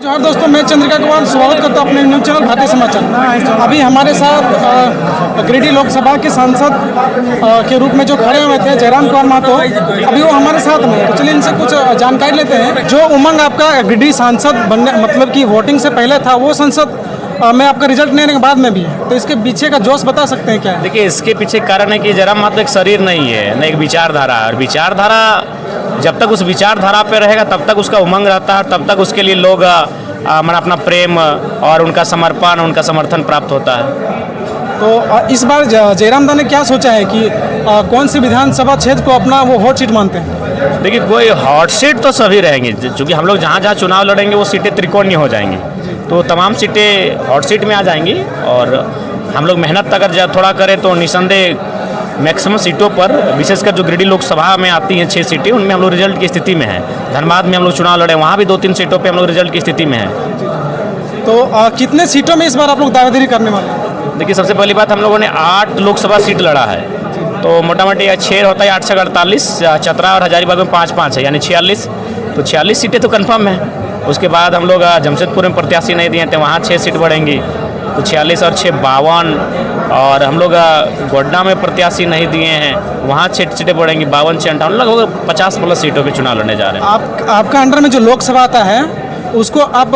नमस्कार दोस्तों, मैं चंद्रिका कुमार स्वागत करता हूँ अपने न्यूज़ चैनल भारतीय समाचार। अभी हमारे साथ गिरिडीह लोकसभा के सांसद के रूप में जो खड़े हुए थे जयराम कुमार महतो, अभी वो हमारे साथ में है। तो चलिए इनसे कुछ जानकारी लेते हैं। जो उमंग आपका गिरिडीह सांसद बनने मतलब कि वोटिंग से पहले था, वो संसद में आपका रिजल्ट लेने के बाद में भी है, तो इसके पीछे का जोश बता सकते हैं क्या है? देखिए, इसके पीछे कारण है कि जयराम महतो एक शरीर नहीं है, न एक विचारधारा है। और विचारधारा जब तक उस विचारधारा पे रहेगा तब तक उसका उमंग रहता है, तब तक उसके लिए लोग अपना प्रेम और उनका समर्पण, उनका समर्थन प्राप्त होता है। तो इस बार जयराम दा ने क्या सोचा है कि कौन सी विधानसभा क्षेत्र को अपना वो हॉट सीट मानते हैं? देखिए, कोई हॉट सीट तो सभी रहेंगी, क्योंकि हम लोग जहाँ जहाँ चुनाव लड़ेंगे वो सीटें त्रिकोणीय हो जाएंगी, तो तमाम सीटें हॉट सीट में आ जाएंगी। और हम लोग मेहनत अगर थोड़ा करें तो निसंदेह मैक्सिमम सीटों पर, विशेषकर जो गिरिडीह लोकसभा में आती हैं 6 सीटें, उनमें हम लोग रिजल्ट की स्थिति में हैं। धनबाद में हम लोग चुनाव लड़े, वहाँ भी 2-3 सीटों पे हम लोग रिजल्ट की स्थिति में हैं। तो कितने सीटों में इस बार आप लोग दावेदारी करने वाले हैं? देखिए, सबसे पहली बात, हम लोगों ने 8 लोकसभा सीट लड़ा है, तो मोटा मोटी 6 होता है, 8 से 48, चतरा और हजारीबाग में 5-5 है, यानी 46। तो 46 सीटें तो कन्फर्म है। उसके बाद हम लोग जमशेदपुर में प्रत्याशी नहीं दिए थे, वहाँ 6 सीट बढ़ेंगी, तो 46 और 6 52। और हम लोग गोड्डा में प्रत्याशी नहीं दिए हैं, वहाँ 6 सीटें बढ़ेंगी, 52 से 58, लगभग 50+ सीटों पे चुनाव लड़ने जा रहे हैं। आपका अंडर में जो लोकसभा आता है उसको आप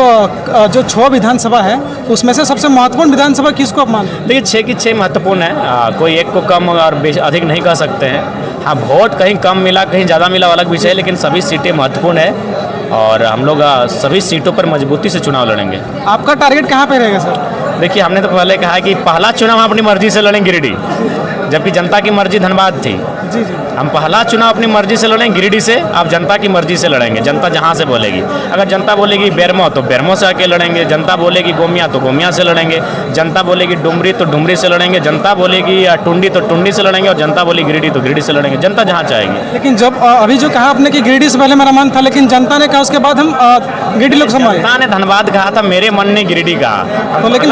जो 6 विधानसभा है उसमें से सबसे महत्वपूर्ण विधानसभा किसको आप मानते हैं? देखिए, 6 की 6 महत्वपूर्ण है, कोई एक को कम और अधिक नहीं कह सकते हैं। हाँ, वोट कहीं कम मिला कहीं ज़्यादा मिला अलग विषय है, लेकिन सभी सीटें महत्वपूर्ण है और हम लोग सभी सीटों पर मजबूती से चुनाव लड़ेंगे। आपका टारगेट कहाँ पे रहेगा सर? देखिए, हमने तो पहले कहा कि पहला चुनाव हम अपनी मर्जी से लड़ेंगे गिरिडीह, जबकि जनता की मर्जी धनबाद थी। जी जी, हम पहला चुनाव अपनी मर्जी से लड़ेंगे गिरिडीह से, आप जनता की मर्जी से लड़ेंगे। जनता जहाँ से बोलेगी, अगर जनता बोलेगी बेरमो तो बेरमो से आके लड़ेंगे, जनता बोलेगी गोमिया तो गोमिया से लड़ेंगे, जनता बोलेगी डुमरी तो डुमरी से लड़ेंगे, जनता बोलेगी टुंडी तो टुंडी से लड़ेंगे, और जनता बोलेगी गिरिडीह तो गिरिडीह से लड़ेंगे, जनता जहाँ चाहेगी। लेकिन जब अभी जो कहा आपने कि गिरिडीह से पहले मेरा मन था, लेकिन जनता ने कहा उसके बाद हम गिरिडीह लोकसभा जनता ने धनबाद कहा था, मेरे मन ने गिरिडीह कहा। तो लेकिन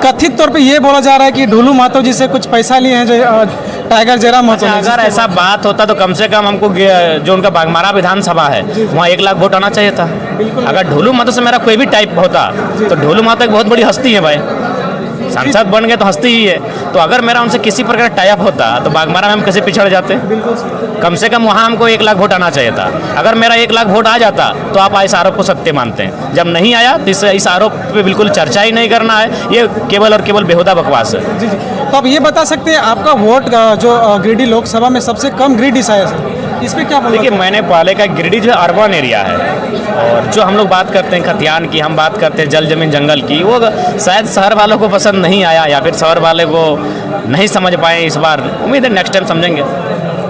कथित तौर पे ये बोला जा रहा है कि ढोलू महतो जी से कुछ पैसा लिए हैं जो टाइगर जयराम महतो ने। अगर ऐसा बात होता तो कम से कम हमको जो उनका बागमारा विधानसभा है वहाँ 1 लाख वोट आना चाहिए था। अगर ढोलू महतो से मेरा कोई भी टाइप होता तो ढोलू महतो एक बहुत बड़ी हस्ती है भाई, सांसद बन गए तो हस्ती ही है, तो अगर मेरा उनसे किसी प्रकार टाइप होता तो बागमारा में हम कैसे पिछड़ जाते? कम से कम वहाँ हमको 1 लाख वोट आना चाहिए था। अगर मेरा 1 लाख वोट आ जाता तो आप इस आरोप को सत्य मानते हैं। जब नहीं आया तो इस आरोप पे बिल्कुल चर्चा ही नहीं करना है, ये केवल और केवल बेहुदा बकवास है। जी जी, तो आप ये बता सकते हैं आपका वोट जो गिरिडीह लोकसभा में सबसे कम गिरिडीह से आया सर, इस पर क्या बोलना? देखिए, मैंने पहले का गिरिडीह जो अर्बन एरिया है, और जो हम लोग बात करते हैं खतियान की, हम बात करते हैं जल जमीन जंगल की, वो शायद शहर वालों को पसंद नहीं आया या फिर शहर वाले को नहीं समझ पाए। इस बार उम्मीद है नेक्स्ट टाइम समझेंगे।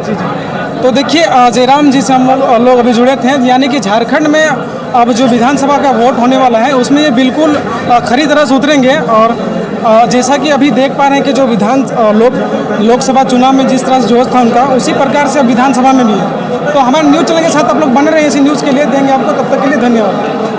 जी जी, तो देखिए जयराम जी से हम लोग अभी जुड़े थे, यानी कि झारखंड में अब जो विधानसभा का वोट होने वाला है उसमें ये बिल्कुल खरी तरह से उतरेंगे। और जैसा कि अभी देख पा रहे हैं कि जो लोकसभा चुनाव में जिस तरह से जोश था उनका, उसी प्रकार से अब विधानसभा में भी है। तो हमारे न्यूज़ चैनल के साथ आप लोग बने रहे, इसी न्यूज़ के लिए देंगे आपको, तब तक के लिए धन्यवाद।